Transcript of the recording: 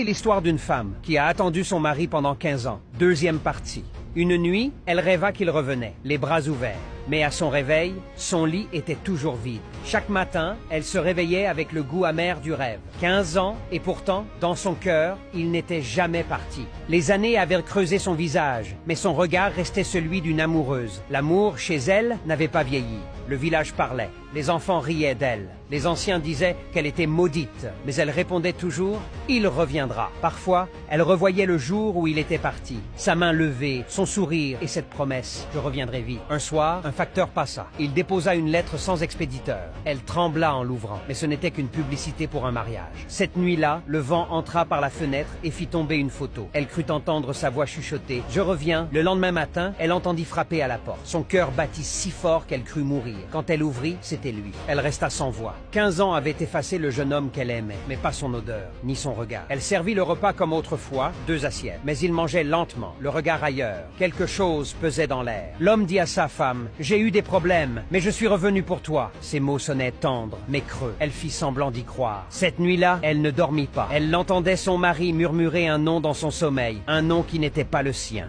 C'est l'histoire d'une femme qui a attendu son mari pendant 15 ans. Deuxième partie. Une nuit, elle rêva qu'il revenait, les bras ouverts. Mais à son réveil, son lit était toujours vide. Chaque matin, elle se réveillait avec le goût amer du rêve. 15 ans, et pourtant, dans son cœur, il n'était jamais parti. Les années avaient creusé son visage, mais son regard restait celui d'une amoureuse. L'amour, chez elle, n'avait pas vieilli. Le village parlait. Les enfants riaient d'elle. Les anciens disaient qu'elle était maudite, mais elle répondait toujours « Il reviendra ». Parfois, elle revoyait le jour où il était parti. Sa main levée, son sourire et cette promesse « Je reviendrai vite ». Un soir, un facteur passa. Il déposa une lettre sans expéditeur. Elle trembla en l'ouvrant, mais ce n'était qu'une publicité pour un mariage. Cette nuit-là, le vent entra par la fenêtre et fit tomber une photo. Elle crut entendre sa voix chuchoter « Je reviens ». Le lendemain matin, elle entendit frapper à la porte. Son cœur battit si fort qu'elle crut mourir. Quand elle ouvrit, c'était lui. Elle resta sans voix. 15 ans avaient effacé le jeune homme qu'elle aimait, mais pas son odeur, ni son regard. Elle servit le repas comme autrefois, 2 assiettes. Mais il mangeait lentement, le regard ailleurs. Quelque chose pesait dans l'air. L'homme dit à sa femme « J'ai eu des problèmes, mais je suis revenu pour toi. » Ses mots sonnaient tendres, mais creux. Elle fit semblant d'y croire. Cette nuit-là, elle ne dormit pas. Elle l'entendait son mari murmurer un nom dans son sommeil, un nom qui n'était pas le sien.